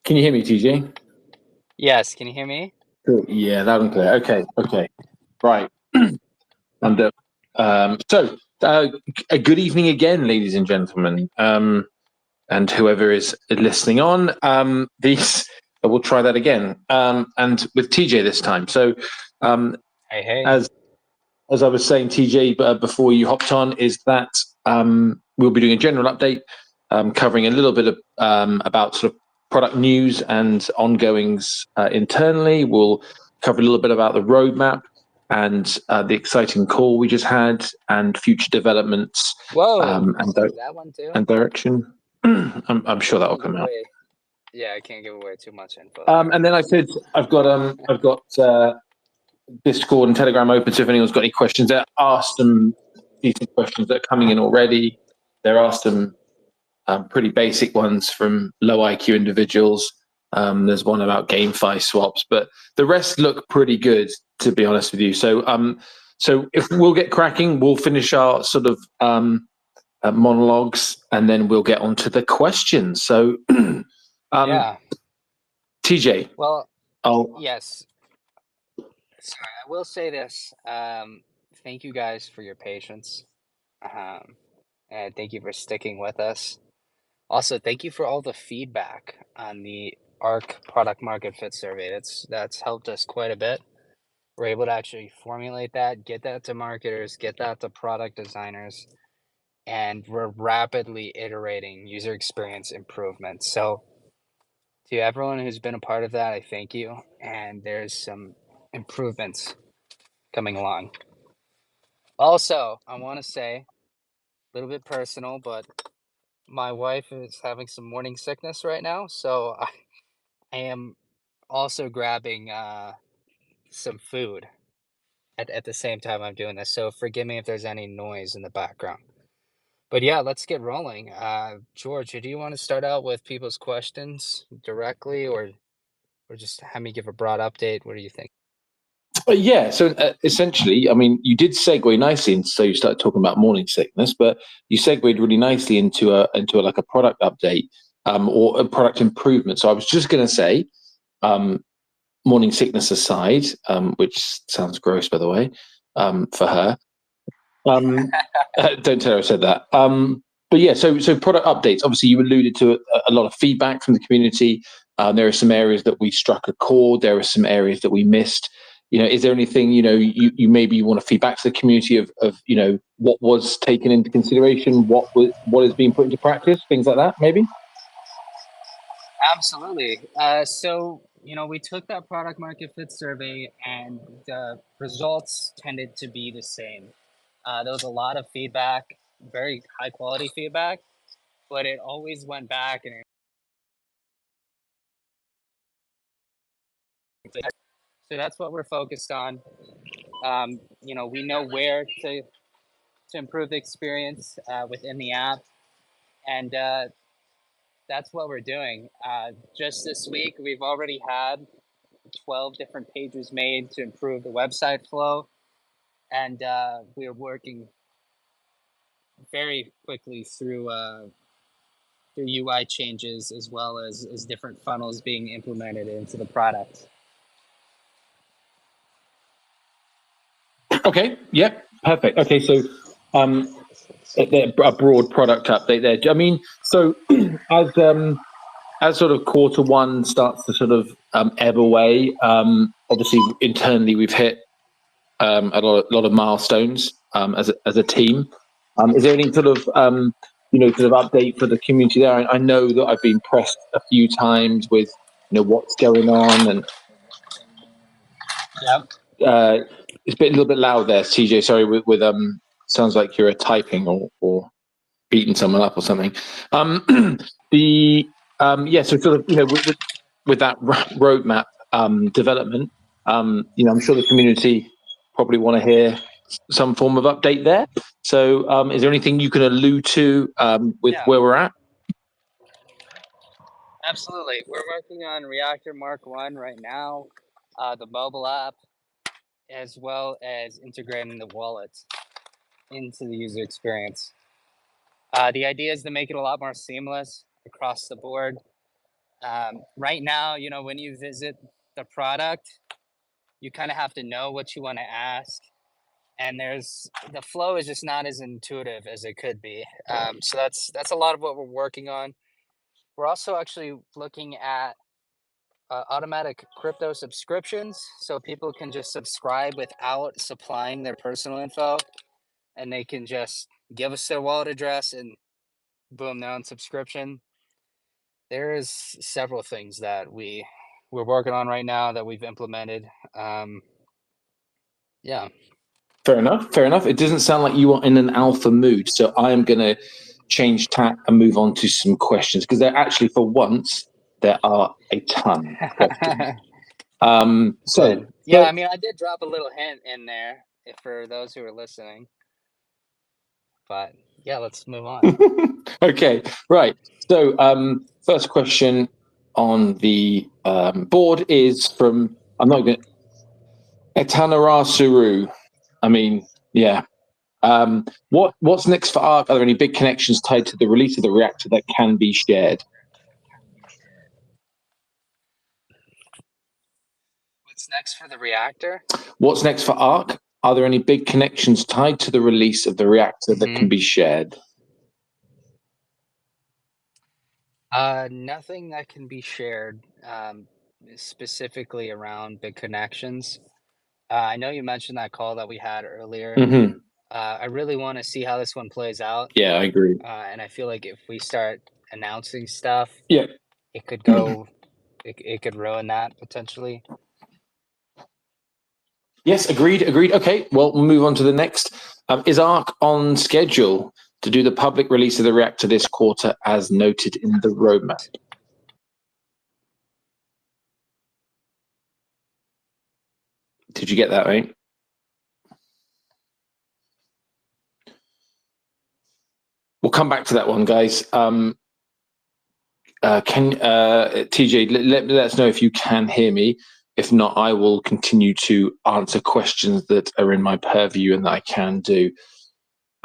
Can you hear me, TJ? Yes, can you hear me? Cool. Yeah, loud and clear. Okay. Right. And a good evening again, ladies and gentlemen, and whoever is listening on. We'll try that again, and with TJ this time. So, Hey. as I was saying, TJ, before you hopped on, is that we'll be doing a general update, covering a little bit of about sort of product news and ongoings internally. We'll cover a little bit about the roadmap and the exciting call we just had and future developments. Whoa, that one too? And direction. I'm sure that will come out. Yeah, I can't give away too much info. And then I said I've got Discord and Telegram open, so if anyone's got any questions, there are some decent questions that are coming in already. There are some pretty basic ones from low IQ individuals. There's one about GameFi swaps, but the rest look pretty good, to be honest with you. So if we'll get cracking, we'll finish our sort of monologues, and then we'll get on to the questions. So, yeah. TJ. Well, yes. Sorry, I will say this. Thank you guys for your patience. And thank you for sticking with us. Also, thank you for all the feedback on the ARC product market fit survey. That's helped us quite a bit. We're able to actually formulate that, get that to marketers, get that to product designers, and we're rapidly iterating user experience improvements. So to everyone who's been a part of that, I thank you. And there's some improvements coming along. Also, I want to say a little bit personal, but my wife is having some morning sickness right now, so I am also grabbing some food at the same time I'm doing this. So forgive me if there's any noise in the background. But yeah, let's get rolling. George, do you want to start out with people's questions directly, or just have me give a broad update? What do you think? Yeah, so essentially, I mean, you did segue nicely, and so you started talking about morning sickness, but you segued really nicely into a like a product update or a product improvement. So I was just going to say, morning sickness aside, which sounds gross, by the way, for her. Don't tell her I said that. But yeah, so product updates. Obviously, you alluded to a lot of feedback from the community. There are some areas that we struck a chord. There are some areas that we missed. Is there anything you maybe want to feed back to the community of what was taken into consideration, what is being put into practice, things like that, maybe? Absolutely. So we took that product market fit survey, and the results tended to be the same. There was a lot of feedback, very high quality feedback, but it always went back and so that's what we're focused on. We know where to improve the experience within the app, and that's what we're doing. Just this week, we've already had 12 different pages made to improve the website flow, and we're working very quickly through UI changes as well as different funnels being implemented into the product. Okay. Yep. Perfect. Okay. So, a broad product update there. I mean, so as sort of quarter one starts to sort of ebb away, obviously internally we've hit a lot of milestones as a team. Is there any sort of update for the community there? I know that I've been pressed a few times with what's going on, and it's a little bit loud there, TJ. Sorry, with sounds like you're typing or beating someone up or something. So sort of with that roadmap development, I'm sure the community probably want to hear some form of update there. So is there anything you can allude to with where we're at? Absolutely. We're working on Reactor Mark 1 right now, the mobile app, as well as integrating the wallet into the user experience. The idea is to make it a lot more seamless across the board. Right now, you know, when you visit the product, you kind of have to know what you want to ask, and the flow is just not as intuitive as it could be. So that's a lot of what we're working on. We're also actually looking at automatic crypto subscriptions, so people can just subscribe without supplying their personal info, and they can just give us their wallet address and boom, they're on subscription. There's several things that we're working on right now that we've implemented. Yeah. Fair enough. Fair enough. It doesn't sound like you are in an alpha mood, so I am going to change tack and move on to some questions because there actually, for once, there are a ton of questions. Good. Yeah, I mean, I did drop a little hint in there for those who are listening, but yeah, let's move on. Okay, right. So, first question on the board is from, I'm not going to, Etanara Suru. I mean, yeah. What's next for ARC? Are there any big connections tied to the release of the reactor that can be shared? What's next for the reactor? What's next for ARC? Are there any big connections tied to the release of the reactor that can be shared? Nothing that can be shared, specifically around big connections. I know you mentioned that call that we had earlier. Mm-hmm. I really want to see how this one plays out. Yeah, I agree. And I feel like if we start announcing stuff, Yeah, it could go, it could ruin that potentially. yes, agreed. Okay, well, we'll move on to the next. Is ARC on schedule to do the public release of the reactor this quarter, as noted in the roadmap? Did you get that right? We'll come back to that one, guys. TJ, let us know if you can hear me. If not, I will continue to answer questions that are in my purview and that I can do.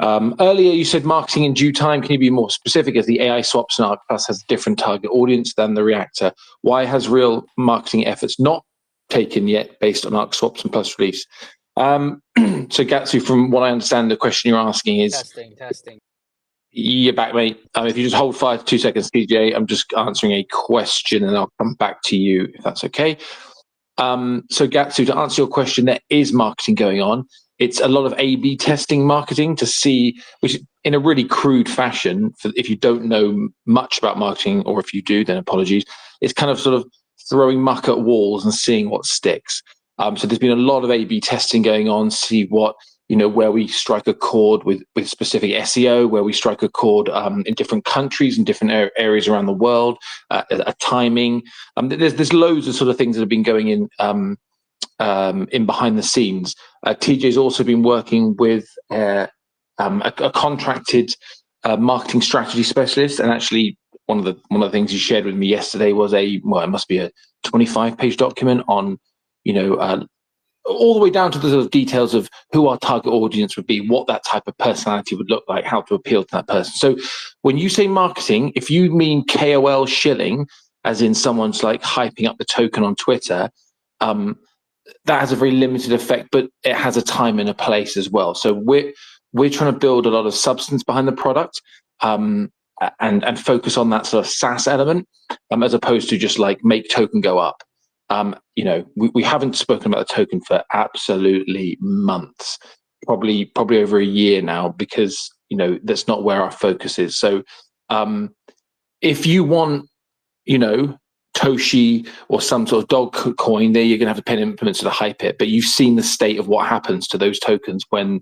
Earlier, you said marketing in due time. Can you be more specific? As the AI swaps and ARC Plus has a different target audience than the reactor, why has real marketing efforts not taken yet based on ARC swaps and Plus release? So, Gatsu, from what I understand, the question you're asking is testing. You're back, mate. If you just hold fire for 2 seconds, TJ, I'm just answering a question and I'll come back to you if that's okay. So, Gatsu, to answer your question, there is marketing going on. It's a lot of A/B testing marketing to see, which in a really crude fashion, if you don't know much about marketing, or if you do, then apologies. It's kind of sort of throwing muck at walls and seeing what sticks. So there's been a lot of A/B testing going on, see what, where we strike a chord with specific SEO, where we strike a chord in different countries and different areas around the world, a timing. There's loads of sort of things that have been going in behind the scenes. TJ's also been working with a contracted marketing strategy specialist, and actually one of the things he shared with me yesterday was it must be a 25-page document on all the way down to the sort of details of who our target audience would be, what that type of personality would look like, how to appeal to that person. So when you say marketing, if you mean KOL shilling, as in someone's like hyping up the token on Twitter, that has a very limited effect, but it has a time and a place as well. So we're trying to build a lot of substance behind the product, and focus on that sort of SaaS element, as opposed to just like make token go up. We haven't spoken about the token for absolutely months, probably over a year now, because that's not where our focus is. So if you want Toshi or some sort of dog coin, there you're going to have to pay implements to hype it. But you've seen the state of what happens to those tokens when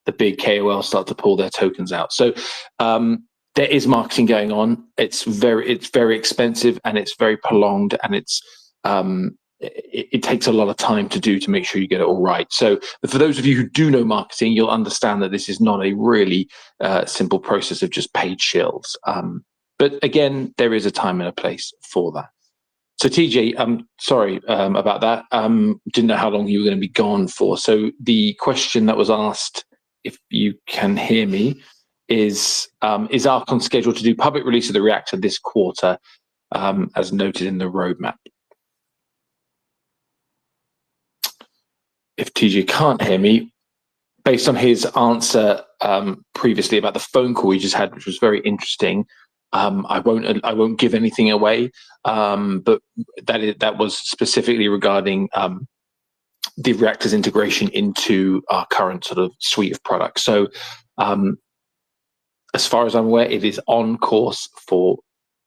the big KOLs start to pull their tokens out. So there is marketing going on. It's very expensive and it's very prolonged, and it takes a lot of time to make sure you get it all right. So for those of you who do know marketing, you'll understand that this is not a really simple process of just paid shills. But again, there is a time and a place for that. So TJ, I'm sorry about that. Didn't know how long you were going to be gone for. So the question that was asked, if you can hear me, is ARC on schedule to do public release of the reactor this quarter, as noted in the roadmap. If TJ can't hear me, based on his answer previously about the phone call we just had, which was very interesting, I won't give anything away, but that was specifically regarding the reactor's integration into our current sort of suite of products. So, as far as I'm aware, it is on course for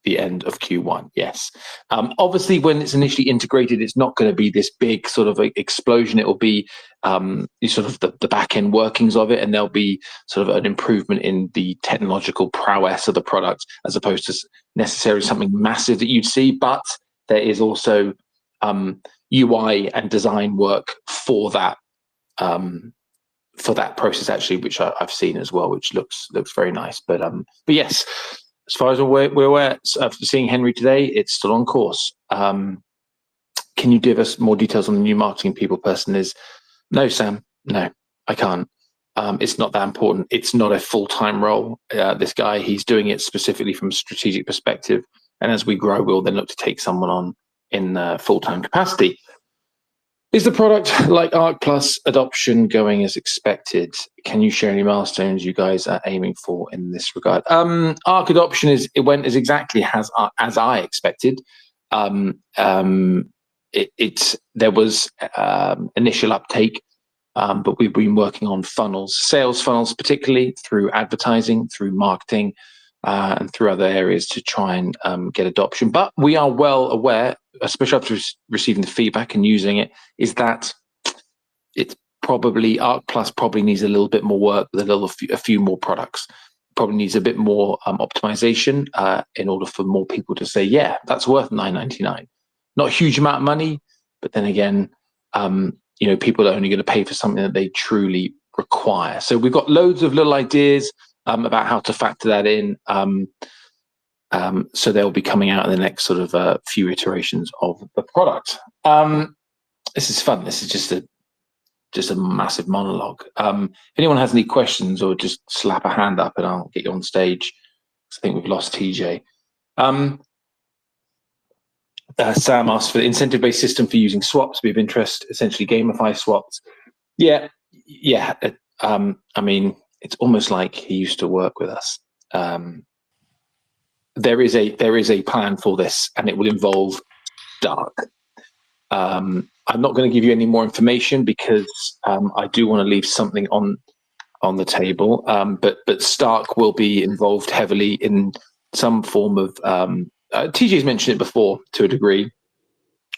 the end of Q1. Yes. Obviously, when it's initially integrated, it's not going to be this big sort of explosion. It will be sort of the back end workings of it, and there'll be sort of an improvement in the technological prowess of the product, as opposed to necessarily something massive that you'd see. But there is also UI and design work for that process actually, which I've seen as well, which looks very nice. But yes. As far as we're aware, after seeing Henry today, it's still on course. Can you give us more details on the new marketing people person is? No, Sam, no, I can't. It's not that important. It's not a full-time role. This guy, he's doing it specifically from a strategic perspective. And as we grow, we'll then look to take someone on in full-time capacity. Is the product like Arc Plus adoption going as expected? Can you share any milestones you guys are aiming for in this regard? Arc adoption went as exactly as I expected. There was initial uptake, but we've been working on funnels, sales funnels, particularly through advertising, through marketing, and through other areas to try and get adoption. But we are well aware, especially after receiving the feedback and using it, is that it's probably Arc Plus probably needs a little bit more work with a few more products. Probably needs a bit more optimization in order for more people to say, yeah, that's worth $9.99. Not a huge amount of money, but then again, people are only going to pay for something that they truly require. So we've got loads of little ideas about how to factor that in. So they'll be coming out in the next sort of few iterations of the product. This is fun. This is just a massive monologue. If anyone has any questions, or just slap a hand up and I'll get you on stage. I think we've lost TJ. Sam asked for the incentive-based system for using swaps be of interest, essentially gamify swaps. Yeah. I mean, it's almost like he used to work with us. There is a plan for this, and it will involve Stark. I'm not going to give you any more information because I do want to leave something on the table. But Stark will be involved heavily in some form of. TJ's mentioned it before to a degree,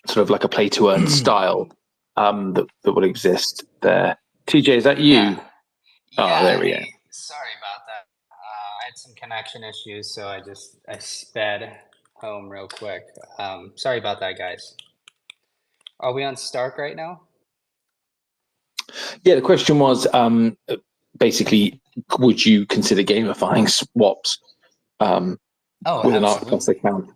sort of like a play to earn style that will exist there. TJ, is that you? Yeah. Oh, there we go. Sorry about that. I had some connection issues, so I sped home real quick. Sorry about that, guys. Are we on Stark right now? Yeah, the question was basically, would you consider gamifying swaps with an Arc Plus account?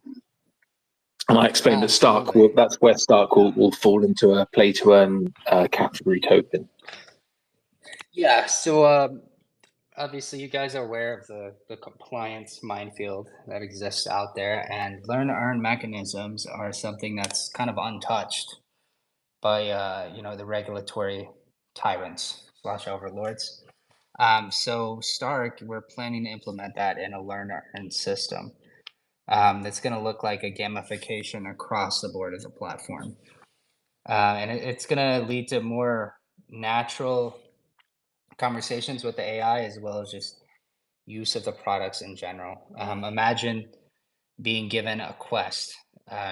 And I explained that that's where Stark will fall into a play to earn category token. Yeah, so obviously you guys are aware of the compliance minefield that exists out there, and learn to earn mechanisms are something that's kind of untouched by the regulatory tyrants / overlords. So Stark, we're planning to implement that in a learn to earn system. That's going to look like a gamification across the board of the platform. And it's going to lead to more natural conversations with the AI, as well as just use of the products in general. Imagine being given a quest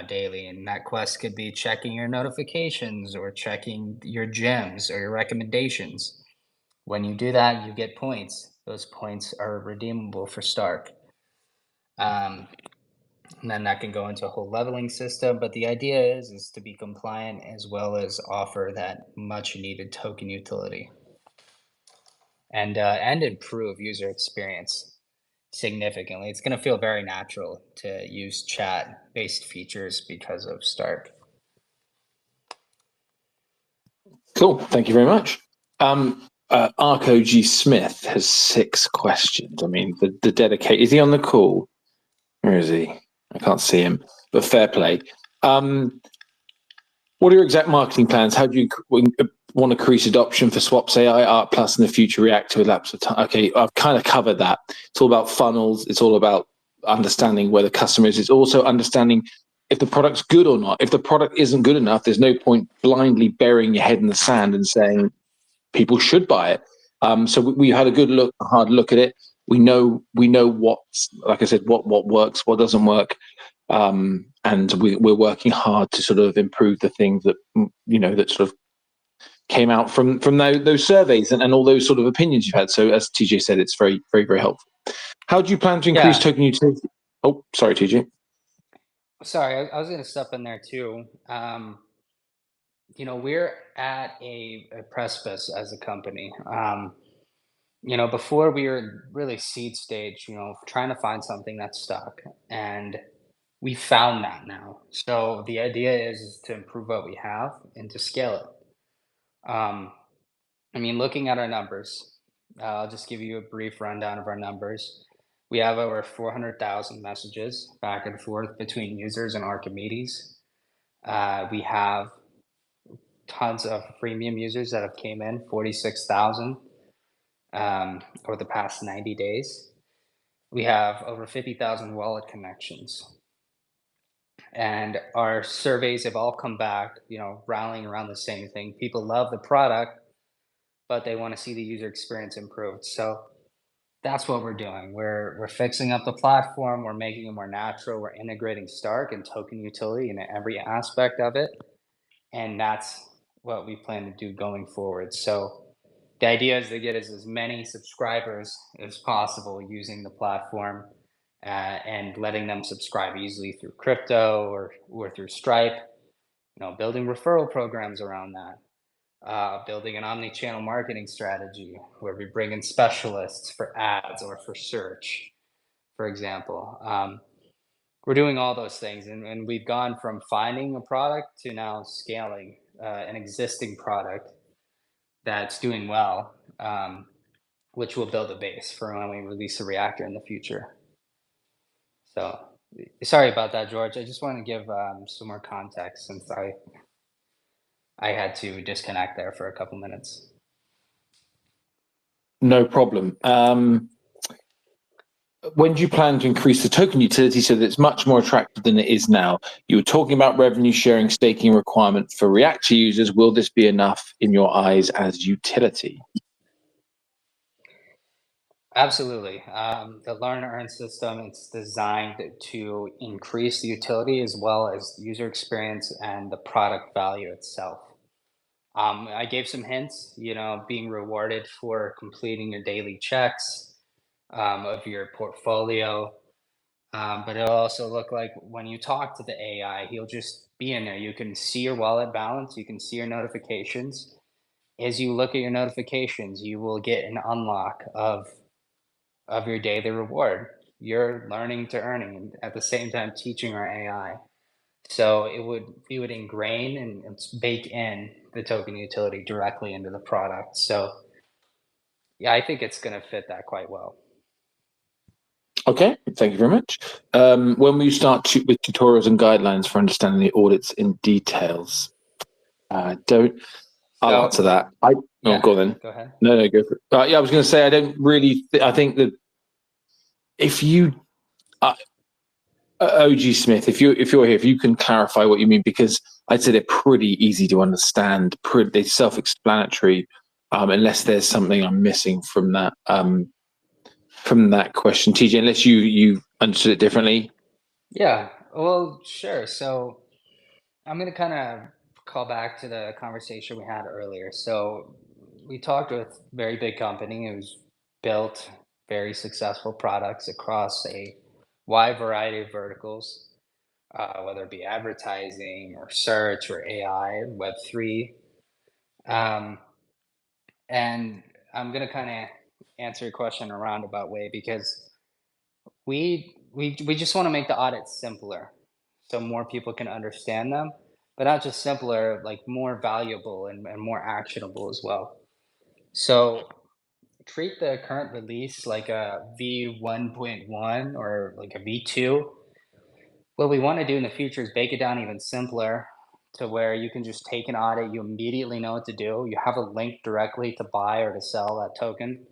daily, and that quest could be checking your notifications or checking your gems or your recommendations. When you do that, you get points. Those points are redeemable for Stark. And then that can go into a whole leveling system. But the idea is to be compliant, as well as offer that much needed token utility, and improve user experience significantly. It's going to feel very natural to use chat-based features because of Stark. Cool. Thank you very much. ArcOG Smith has 6 questions. I mean, the dedicated. Is he on the call? Where is he? I can't see him, but fair play. What are your exact marketing plans? How do you want to increase adoption for Swaps AI, Arc Plus, and the future reactor with lapse of time? Okay, I've kind of covered that. It's all about funnels. It's all about understanding where the customer is. It's also understanding if the product's good or not. If the product isn't good enough, there's no point blindly burying your head in the sand and saying people should buy it. So we had a hard look at it. We know what's, like I said, what works, what doesn't work. And we're working hard to sort of improve the things that that sort of came out from those surveys and all those sort of opinions you've had. So as TJ said, it's very, very, very helpful. How do you plan to increase token utility? Oh, sorry, TJ. Sorry, I was going to step in there too. We're at a precipice as a company. Before we were really seed stage, trying to find something that's stuck, and we found that now. So the idea is to improve what we have and to scale it. Looking at our numbers, I'll just give you a brief rundown of our numbers. We have over 400,000 messages back and forth between users and Archimedes. We have tons of freemium users that have came in, 46,000 over the past 90 days. We have over 50,000 wallet connections. And our surveys have all come back, rallying around the same thing. People love the product, but they want to see the user experience improved. So that's what we're doing. We're fixing up the platform. We're making it more natural. We're integrating Stark and token utility into every aspect of it, and that's what we plan to do going forward. So the idea is to get as many subscribers as possible using the platform, and letting them subscribe easily through crypto or through Stripe. Building referral programs around that. Building an omni-channel marketing strategy where we bring in specialists for ads or for search, for example. We're doing all those things, and we've gone from finding a product to now scaling an existing product that's doing well, which will build a base for when we release a reactor in the future. So sorry about that, George. I just want to give some more context since I had to disconnect there for a couple minutes. No problem. When do you plan to increase the token utility so that it's much more attractive than it is now? You were talking about revenue sharing staking requirement for reactor users. Will this be enough in your eyes as utility? Absolutely. The learn earn system, it's designed to increase the utility as well as user experience and the product value itself. I gave some hints, being rewarded for completing your daily checks of your portfolio. But it'll also look like when you talk to the AI, he'll just be in there. You can see your wallet balance, you can see your notifications. As you look at your notifications, you will get an unlock of your daily reward. You're learning to earning and at the same time teaching our AI. So we would ingrain and bake in the token utility directly into the product. So yeah, I think it's going to fit that quite well. Okay, thank you very much. When will you start with tutorials and guidelines for understanding the audits in details? I'll answer that. Yeah, go on then. Go ahead. No, go for it. Yeah, I was going to say I don't really. I think that if you, OG Smith, if you're here, if you can clarify what you mean, because I'd say they're pretty easy to understand. They're self-explanatory, unless there's something I'm missing from that question, TJ. Unless you understood it differently. Yeah, well, sure. So I'm going to kind of call back to the conversation we had earlier. So we talked with a very big company who's built very successful products across a wide variety of verticals, whether it be advertising or search or AI, Web3. Um, and I'm going to kind of answer your question in a roundabout way because we just want to make the audits simpler so more people can understand them, but not just simpler, like more valuable and more actionable as well. So treat the current release like a V1.1 or like a V2. What we want to do in the future is bake it down even simpler to where you can just take an audit, you immediately know what to do. You have a link directly to buy or to sell that token.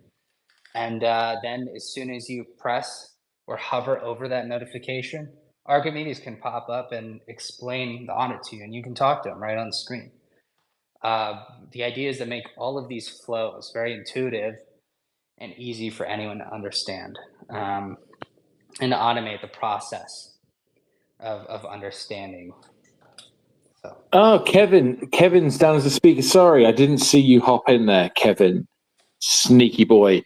And then as soon as you press or hover over that notification, Archimedes can pop up and explain the audit to you, and you can talk to them right on the screen. The idea is to make all of these flows very intuitive and easy for anyone to understand, and to automate the process of understanding. So, Oh, Kevin's down as a speaker. Sorry, I didn't see you hop in there, Kevin. Sneaky boy.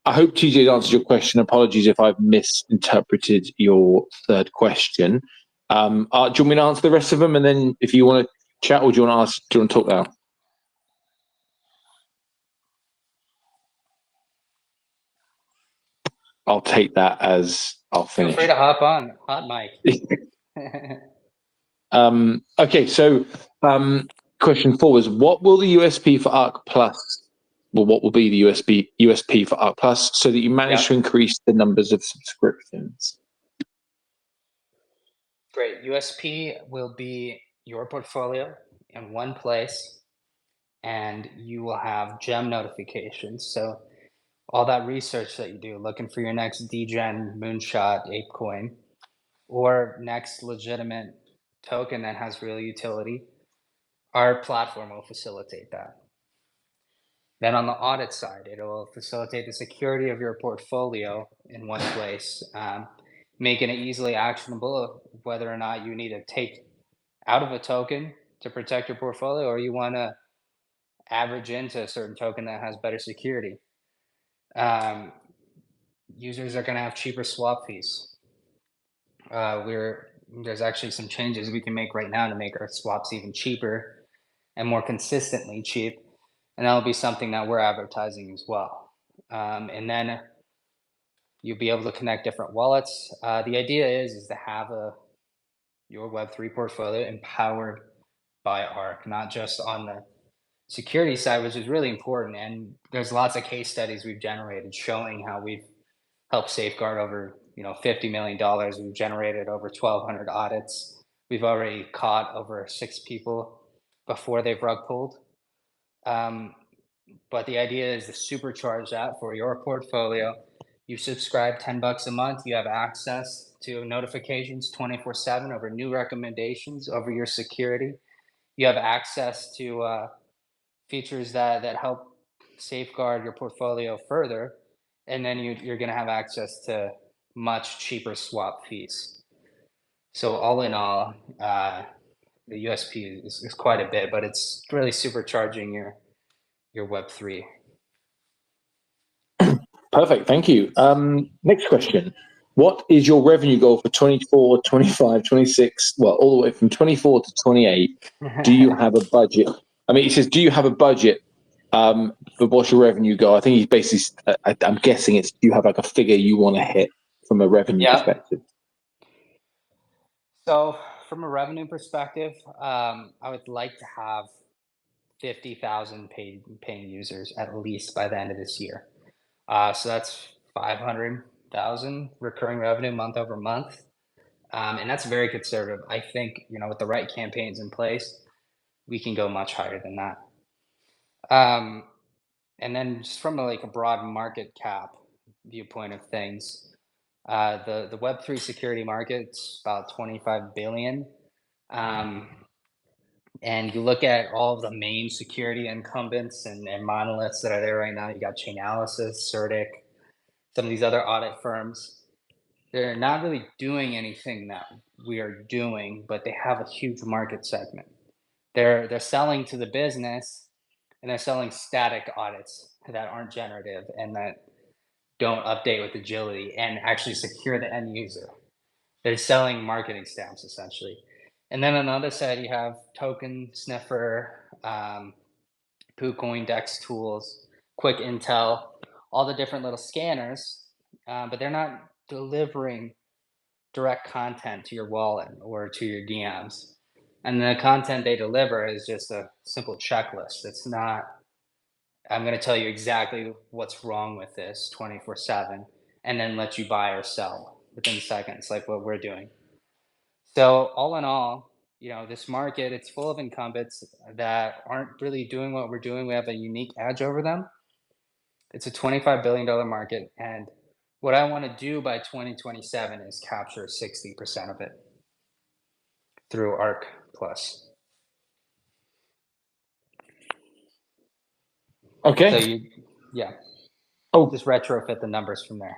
I hope TJ answered your question. Apologies if I've misinterpreted your third question. Do you want me to answer the rest of them, and then if you want to chat, or do you want to ask? Do you want to talk now? I'll take that as I'll feel finish. free to hop on, hot mic. Okay, so question 4 was, what will the USP for Arc Plus? Well, what will be the USP for Arc Plus so that you manage to increase the numbers of subscriptions? Great. USP will be your portfolio in one place, and you will have gem notifications. So all that research that you do, looking for your next degen, moonshot, ape coin, or next legitimate token that has real utility, our platform will facilitate that. Then on the audit side, it will facilitate the security of your portfolio in one place, making it easily actionable whether or not you need to take out of a token to protect your portfolio, or you want to average into a certain token that has better security. Users are going to have cheaper swap fees. There's actually some changes we can make right now to make our swaps even cheaper and more consistently cheap, and that'll be something that we're advertising as well. And then you'll be able to connect different wallets. The idea is to have your Web3 portfolio empowered by Arc, not just on the security side, which is really important. And there's lots of case studies we've generated showing how we've helped safeguard over $50 million. We've generated over 1,200 audits. We've already caught over 6 people before they've rug pulled. But the idea is to supercharge that for your portfolio. You subscribe $10 a month, you have access to notifications 24/7 over new recommendations over your security. You have access to features that help safeguard your portfolio further, and then you're going to have access to much cheaper swap fees. So all in all, the USP is quite a bit, but it's really supercharging your Web3. Perfect, thank you. Next question. What is your revenue goal for 24, 25, 26, well, all the way from 24 to 28? Do you have a budget? I mean, he says, do you have a budget for what's your revenue goal? I think he's basically, I'm guessing it's, do you have like a figure you want to hit from a revenue perspective? So from a revenue perspective, I would like to have 50,000 paying users at least by the end of this year. So that's 500,000 recurring revenue month over month. And that's very conservative. I think, with the right campaigns in place, we can go much higher than that. And then just from a broad market cap viewpoint of things, the Web3 security market's about 25 billion. And you look at all of the main security incumbents and monoliths that are there right now. You got Chainalysis, Certic, some of these other audit firms. They're not really doing anything that we are doing, but they have a huge market segment. They're selling to the business, and they're selling static audits that aren't generative and that don't update with agility and actually secure the end user. They're selling marketing stamps essentially. And then on the other side, you have Token Sniffer, KuCoin, Dex Tools, Quick Intel, all the different little scanners, but they're not delivering direct content to your wallet or to your DMs. And the content they deliver is just a simple checklist. It's not, I'm going to tell you exactly what's wrong with this 24/7 and then let you buy or sell within seconds, like what we're doing. So all in all, this market, it's full of incumbents that aren't really doing what we're doing. We have a unique edge over them. It's a $25 billion market, and what I want to do by 2027 is capture 60% of it through Arc Plus. Okay. So just retrofit the numbers from there.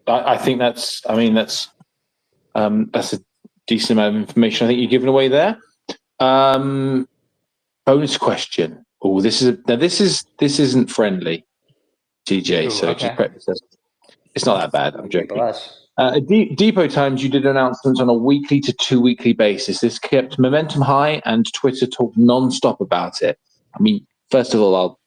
I think that's a decent amount of information I think you're giving away there. Bonus question. Oh, this isn't friendly, TJ. So okay. just prep yourself. It's not that bad. I'm joking. Blush. Depot Times, you did announcements on a weekly to 2 weekly basis. This kept momentum high, and Twitter talked non-stop about it. I mean, first of all,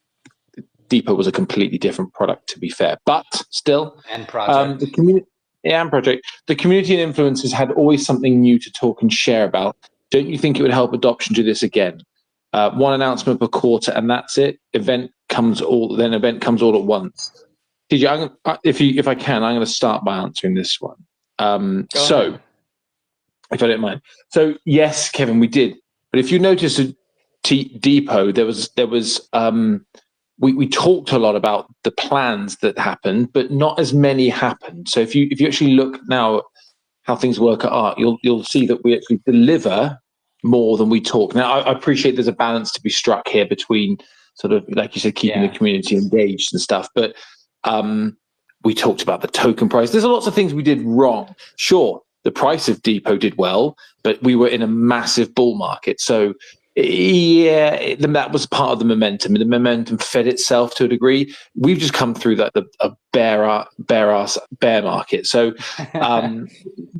Depot was a completely different product, to be fair, but still, and project. The community and project. The community and influencers had always something new to talk and share about. Don't you think it would help adoption to do this again? One announcement per quarter, and that's it. Event comes all at once. TJ, if I can, I'm going to start by answering this one. Ahead. If I don't mind. So yes, Kevin, we did. But if you notice at Depot, we talked a lot about the plans that happened, but not as many happened. So if you actually look now how things work at ARC, you'll see that we actually deliver more than we talk. Now, I appreciate there's a balance to be struck here between sort of, like you said, keeping the community engaged and stuff. But we talked about the token price. There's lots of things we did wrong. Sure, the price of Depot did well, but we were in a massive bull market. So that was part of the momentum. The momentum fed itself to a degree. We've just come through a bear market. So the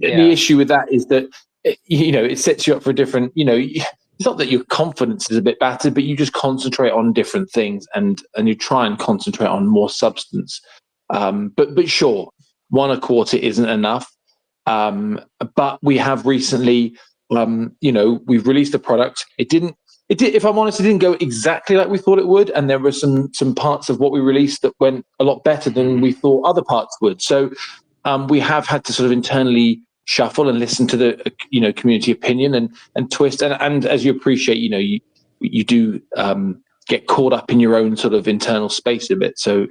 issue with that is that it sets you up for a different. It's not that your confidence is a bit battered, but you just concentrate on different things and you try and concentrate on more substance. But sure, one a quarter isn't enough. But we have recently. We've released a product. It did, if I'm honest, it didn't go exactly like we thought it would. And there were some parts of what we released that went a lot better than we thought other parts would. So we have had to sort of internally shuffle and listen to the, community opinion and twist. And as you appreciate, you do get caught up in your own sort of internal space a bit. So,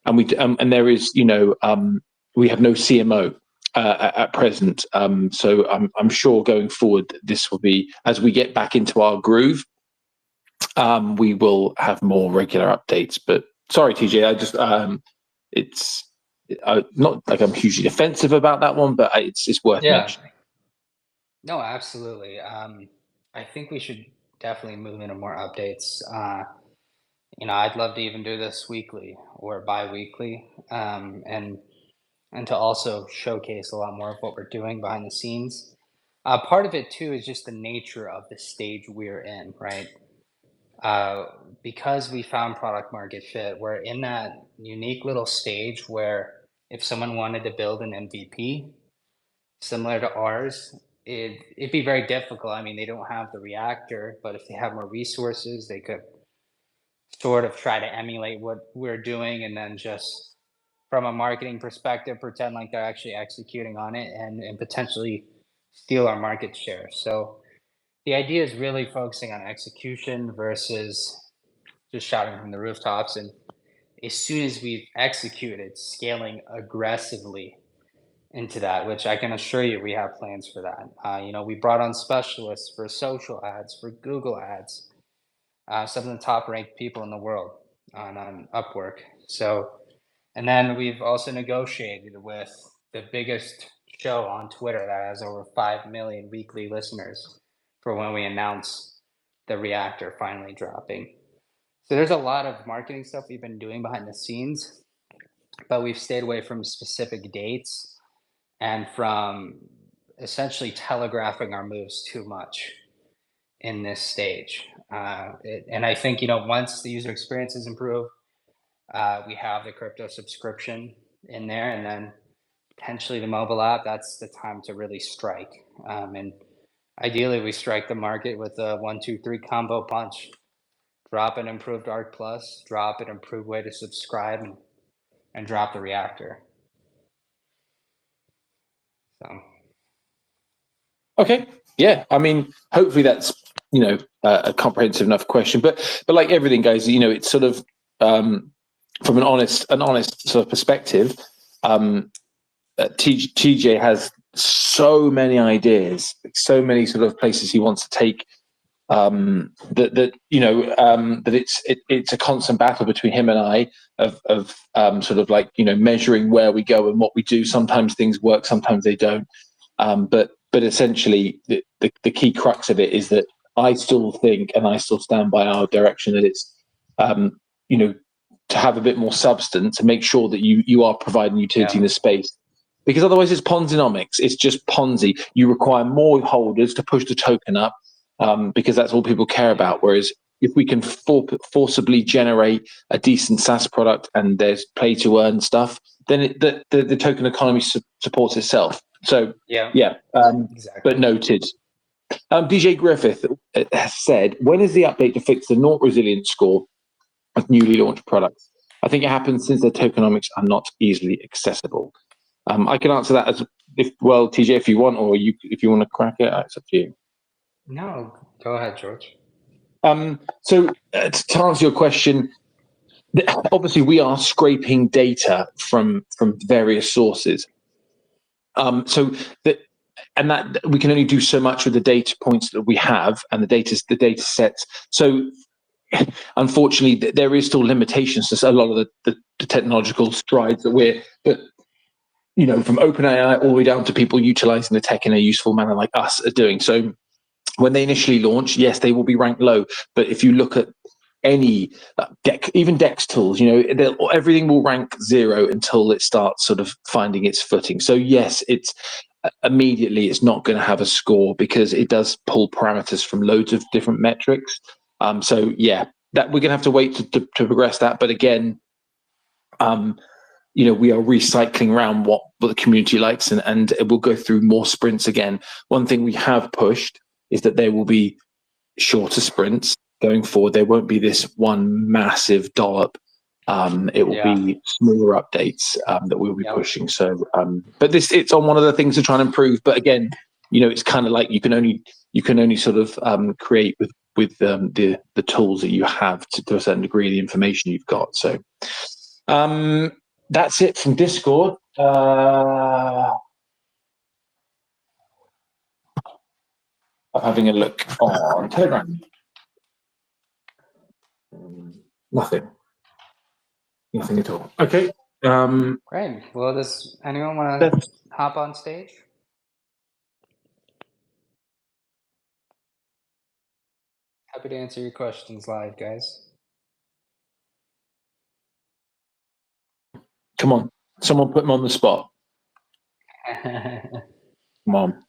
and there is, we have no CMO. At present, so I'm sure going forward this will be, as we get back into our groove, we will have more regular updates. But sorry, TJ, I just it's not like I'm hugely defensive about that one, but it's worth mentioning. No, absolutely. I think we should definitely move into more updates. I'd love to even do this weekly or bi-weekly, and to also showcase a lot more of what we're doing behind the scenes. Part of it too is just the nature of the stage we're in, right? Because we found product market fit, we're in that unique little stage where if someone wanted to build an MVP similar to ours, it'd be very difficult. I mean, they don't have the reactor, but if they have more resources, they could sort of try to emulate what we're doing and then just from a marketing perspective, pretend like they're actually executing on it and potentially steal our market share. So the idea is really focusing on execution versus just shouting from the rooftops. And as soon as we've executed, scaling aggressively into that, which I can assure you we have plans for that. We brought on specialists for social ads, for Google ads, some of the top ranked people in the world on Upwork. So and then we've also negotiated with the biggest show on Twitter that has over 5 million weekly listeners for when we announce the reactor finally dropping. So there's a lot of marketing stuff we've been doing behind the scenes, but we've stayed away from specific dates and from essentially telegraphing our moves too much in this stage. And I think, once the user experience is improved, we have the crypto subscription in there, and then potentially the mobile app. That's the time to really strike. And ideally, we strike the market with a 1, 2, 3 combo punch. Drop an improved Arc Plus, drop an improved way to subscribe, and drop the reactor. So Okay. Yeah. I mean, hopefully that's, a comprehensive enough question, but like everything, guys, it's sort of, from an honest sort of perspective, TJ has so many ideas, so many sort of places he wants to take, that it's a constant battle between him and I of sort of like measuring where we go and what we do. Sometimes things work, sometimes they don't. But essentially, the key crux of it is that I still think and I still stand by our direction that it's to have a bit more substance, to make sure that you are providing utility in the space. Because otherwise it's Ponzinomics. It's just Ponzi. You require more holders to push the token up, because that's all people care about. Whereas if we can forcibly generate a decent SaaS product and there's play to earn stuff, then the token economy supports itself. So exactly. But noted. DJ Griffith has said, when is the update to fix the not resilience score of newly launched products? I think it happens since their tokenomics are not easily accessible. I can answer that TJ, if you want, or if you want to crack it, it's up to you. No, go ahead, George. So to answer your question, obviously we are scraping data from various sources. That we can only do so much with the data points that we have and the data sets. So unfortunately, there is still limitations to a lot of the technological strides that from OpenAI all the way down to people utilizing the tech in a useful manner like us are doing. So when they initially launch, yes, they will be ranked low. But if you look at any even DEX tools, everything will rank 0 until it starts sort of finding its footing. So yes, it's immediately it's not going to have a score because it does pull parameters from loads of different metrics. So yeah, that we're going to have to wait to progress that. But again, we are recycling around what the community likes, and it will go through more sprints again. One thing we have pushed is that there will be shorter sprints going forward. There won't be this one massive dollop. It will be smaller updates that we'll be pushing. So, but it's on one of the things to try and improve. But again, it's kind of like you can only sort of create with the tools that you have to a certain degree, the information you've got. So, that's it from Discord. I'm having a look on Telegram. Nothing at all. Okay. Great. Well, does anyone want to hop on stage? Happy to answer your questions live, guys. Come on. Someone put them on the spot. Come on.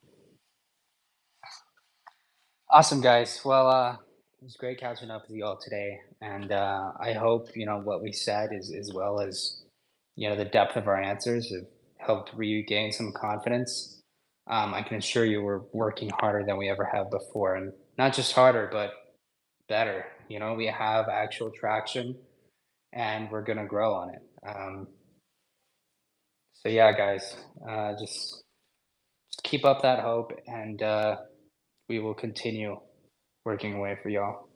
Awesome, guys. Well, it was great catching up with you all today. And I hope, what we said as well as, the depth of our answers have helped regain some confidence. I can assure you we're working harder than we ever have before. And not just harder, but better. We have actual traction and we're going to grow on it. So yeah, guys, just keep up that hope and we will continue working away for y'all.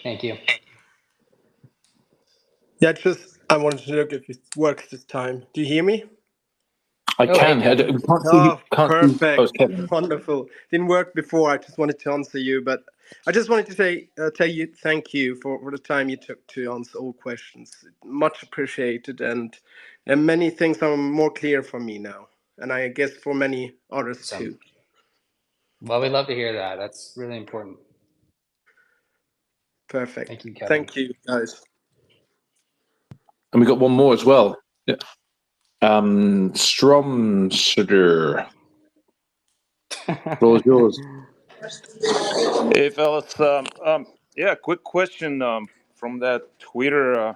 Thank you. Yeah, I wanted to look if it works this time. Do you hear me? I can. Perfect. Wonderful. Didn't work before. I just wanted to answer you, but I just wanted to tell you thank you for the time you took to answer all questions. Much appreciated, and many things are more clear for me now, and I guess for many others too. Well, we love to hear that. That's really important. Perfect. Thank you, Kevin. Thank you, guys. And we got one more as well. Yeah. Stromsuder. Floor is yours. Hey, fellas. Quick question from that Twitter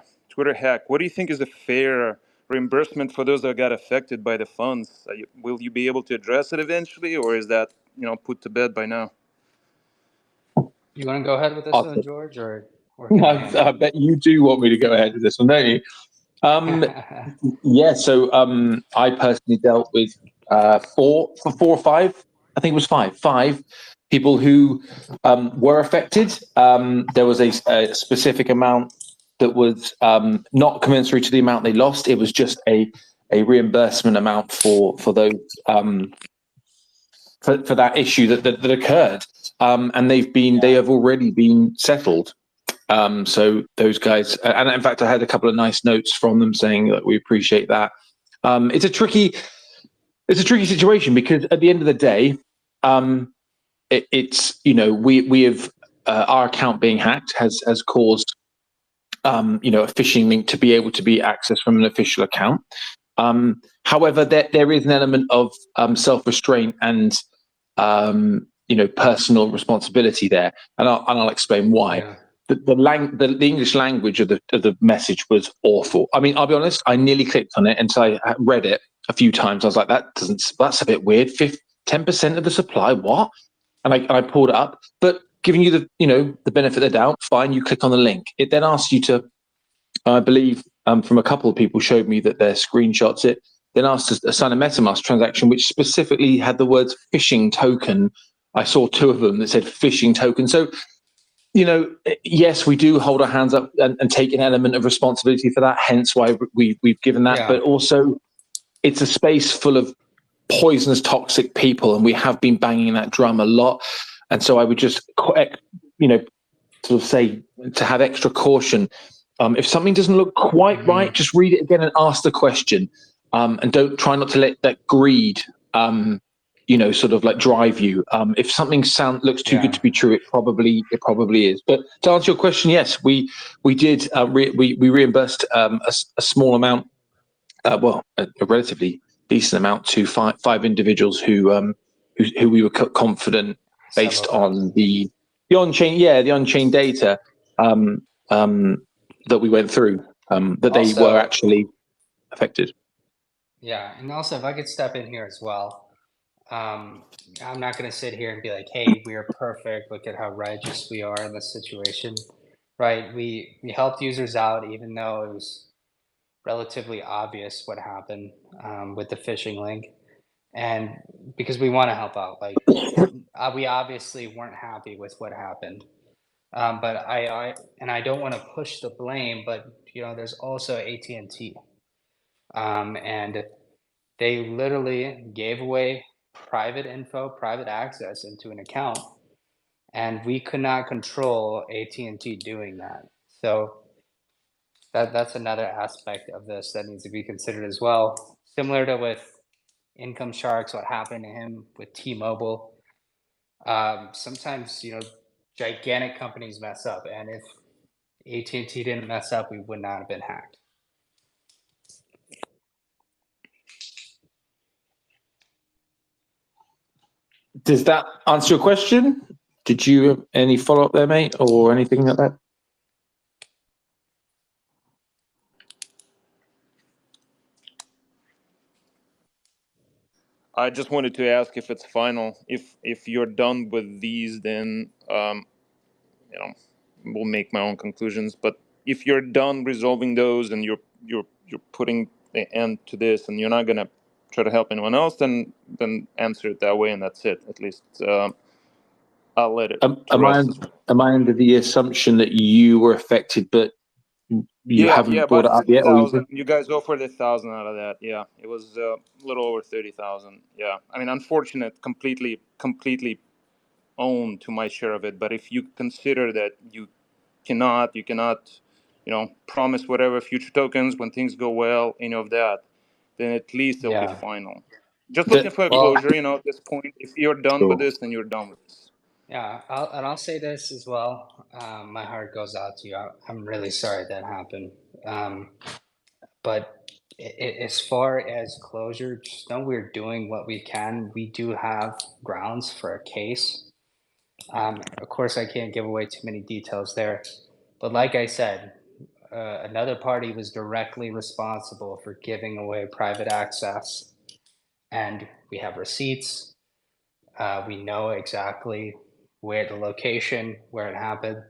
hack. What do you think is a fair reimbursement for those that got affected by the funds? Will you be able to address it eventually, or is that put to bed by now? You want to go ahead with this one, George, or I bet you do want me to go ahead with this one, don't you? Yeah. So I personally dealt with 4 or 5 I think it was five people who were affected. There was a specific amount that was not commensurate to the amount they lost. It was just a reimbursement amount for those for that issue that occurred, and they have already been settled. So those guys, and in fact, I had a couple of nice notes from them saying that we appreciate that. It's a tricky situation because at the end of the day, it's we have our account being hacked has caused a phishing link to be able to be accessed from an official account. However, there is an element of self-restraint and personal responsibility there, and I'll explain why. Yeah. The English language of the message was awful. I mean, I'll be honest, I nearly clicked on it until I read it a few times. I was like, that's a bit weird. 10% of the supply, what? And I pulled it up, but giving you the benefit of the doubt, fine. You click on the link. It then asks you to, I believe, from a couple of people showed me that their screenshots. It then asked us to sign a MetaMask transaction, which specifically had the words phishing token. I saw two of them that said phishing token. So, yes, we do hold our hands up and take an element of responsibility for that. Hence why we've given that. Yeah. But also, it's a space full of poisonous, toxic people, and we have been banging that drum a lot. And so I would just, sort of say to have extra caution. If something doesn't look quite right, just read it again and ask the question. And try not to let that greed, sort of like drive you. If something looks too good to be true, it probably is. But to answer your question, yes, we did. We reimbursed a small amount, a relatively decent amount to five individuals who we were confident based on the on-chain data that we went through that they were actually affected. Yeah, and also if I could step in here as well, I'm not going to sit here and be like, hey, we are perfect, look at how righteous we are in this situation, right? We helped users out even though it was relatively obvious what happened with the phishing link, and because we want to help out, like we obviously weren't happy with what happened, but I don't want to push the blame, but there's also AT&T, and they literally gave away private info, private access into an account, and we could not control AT&T doing that. So that's another aspect of this that needs to be considered as well. Similar to with Income Sharks, what happened to him with T-Mobile. Sometimes gigantic companies mess up, and if AT&T didn't mess up, we would not have been hacked. Does that answer your question? Did you have any follow-up there, mate, or anything like that? I just wanted to ask if it's final. If you're done with these, then we'll make my own conclusions. But if you're done resolving those and you're putting the end to this, and you're not gonna try to help anyone else, then answer it that way, and that's it. At least I'll let it rest. Am I under the assumption that you were affected, but you haven't brought it up yet? Or you guys offered 1,000 out of that. Yeah, it was a little over 30,000. Yeah, I mean, unfortunate, completely owned to my share of it. But if you consider that you cannot, promise whatever future tokens when things go well, any of that, then at least it'll be final. Just looking for a closure, at this point. If you're done with this, then you're done with this. Yeah, I'll say this as well. My heart goes out to you. I'm really sorry that happened. But as far as closure, just know we're doing what we can. We do have grounds for a case. Of course, I can't give away too many details there. But like I said, another party was directly responsible for giving away private access. And we have receipts. We know exactly where the location, where it happened,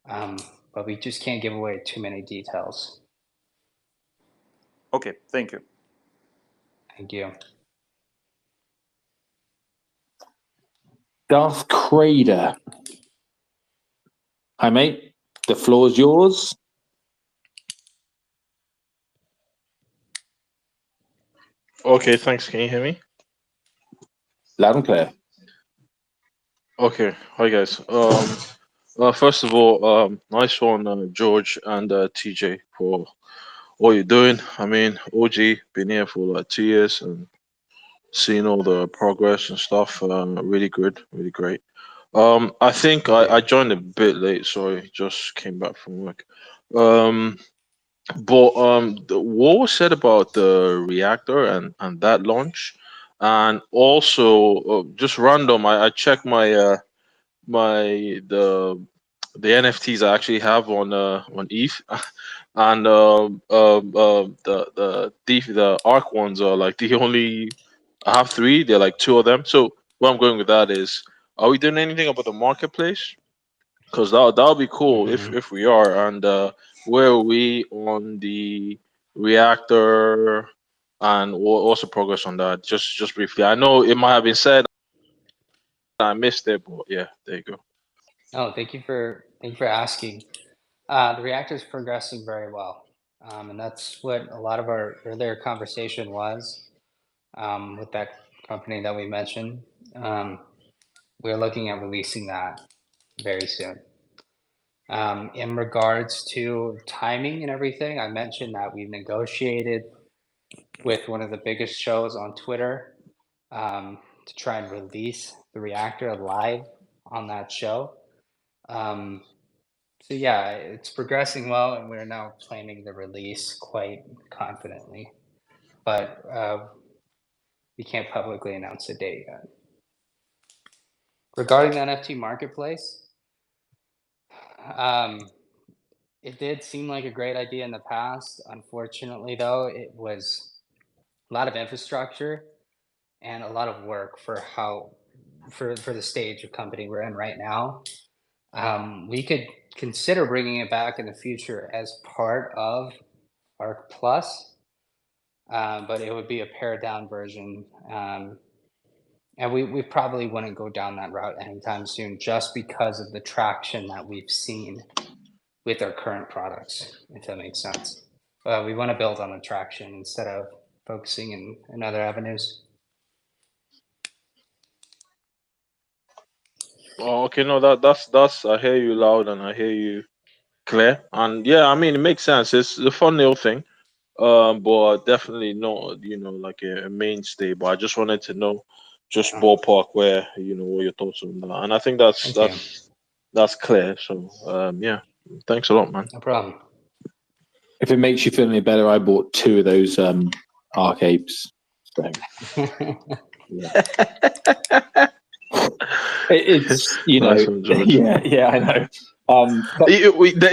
but we just can't give away too many details. Okay, thank you. Thank you. Darth Crader. Hi, mate. The floor's yours. Okay, thanks. Can you hear me? Loud and clear. Okay, hi guys. First of all, nice one, George and TJ, for all you're doing. I mean, OG been here for like 2 years and seeing all the progress and stuff. Really good, really great. I think I joined a bit late. Sorry, just came back from work. Um, what was said about the reactor and that launch, and also just random. I checked my the NFTs I actually have on ETH, and the ARC ones are like the only. I have three. They're like two of them. So where I'm going with that is, are we doing anything about the marketplace? Because that would be cool if we are. And where are we on the reactor? And what's the progress on that? Just briefly. I know it might have been said. I missed it, but yeah, there you go. Oh, thank you for asking. The reactor is progressing very well, and that's what a lot of our earlier conversation was with that company that we mentioned. We're looking at releasing that very soon. In regards to timing and everything, I mentioned that we've negotiated with one of the biggest shows on Twitter to try and release the reactor live on that show. So yeah, it's progressing well, and we're now planning the release quite confidently, but we can't publicly announce a date yet. Regarding the NFT marketplace, it did seem like a great idea in the past. Unfortunately, though, it was a lot of infrastructure and a lot of work for the stage of company we're in right now. We could consider bringing it back in the future as part of Arc Plus, but it would be a pared down version. And we probably wouldn't go down that route anytime soon, just because of the traction that we've seen with our current products, if that makes sense. We want to build on the traction instead of focusing in other avenues. Oh, okay, no, that's I hear you loud and I hear you clear, and yeah, I mean it makes sense. It's a fun little thing, but definitely not, like a mainstay. But I just wanted to know, just ballpark where what your thoughts on that, and I think that's Thank you. that's clear. So yeah, thanks a lot, man. No problem. If it makes you feel any better, I bought 2 of those Arc Apes. So yeah. It's Nice one, George. yeah, I know.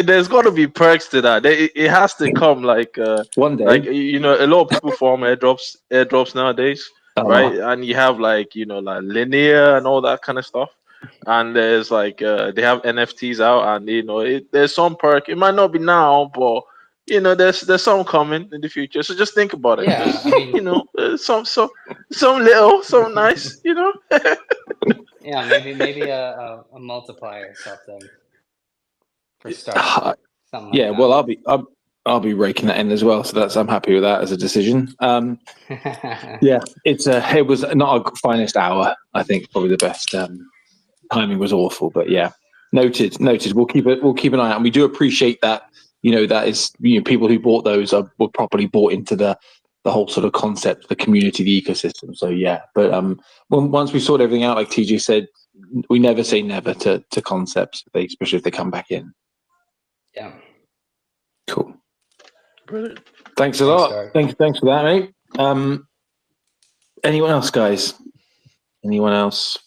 There's got to be perks to that. It has to come like one day, like a lot of people form airdrops nowadays, right? And you have like like linear and all that kind of stuff. And there's like they have NFTs out, and there's some perk. It might not be now, but there's some coming in the future. So just think about it. Yeah, Just I mean, some little, some nice. yeah, maybe a multiplier or something for starting, something like yeah. that. Well, I'll be raking that in as well. So I'm happy with that as a decision. Yeah, it was not a finest hour. I think probably the best timing was awful, but yeah, noted. We'll keep an eye out, and we do appreciate that. That is people who bought those were properly bought into the whole sort of concept, the community, the ecosystem. So yeah, but once we sort everything out, like TJ said, we never say never to concepts, especially if they come back in. Yeah. Cool. Brilliant. Thanks a lot. Thanks for that, mate. Anyone else, guys? Anyone else?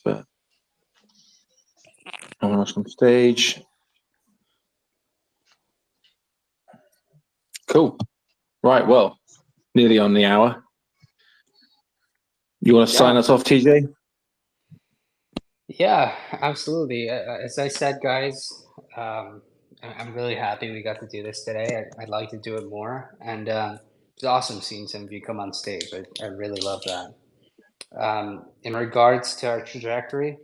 Anyone else on stage? Cool. Right. Well, nearly on the hour. You want to sign us off, TJ? Yeah, absolutely. As I said, guys, I'm really happy we got to do this today. I'd like to do it more, and it's awesome seeing some of you come on stage. I really love that. In regards to our trajectory,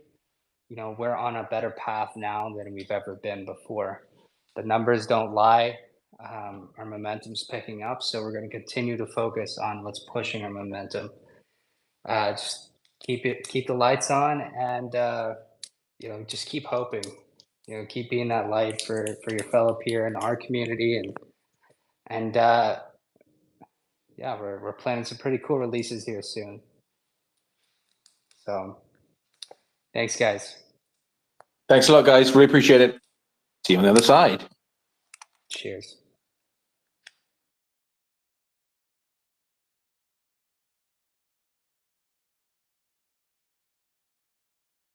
you know, we're on a better path now than we've ever been before. The numbers don't lie. Our momentum's picking up, so we're going to continue to focus on what's pushing our momentum. Just keep the lights on, and you know, just keep hoping. You know, keep being that light for your fellow peer in our community, and yeah, we're planning some pretty cool releases here soon. So, thanks, guys. Thanks a lot, guys. Really appreciate it. See you on the other side. Cheers.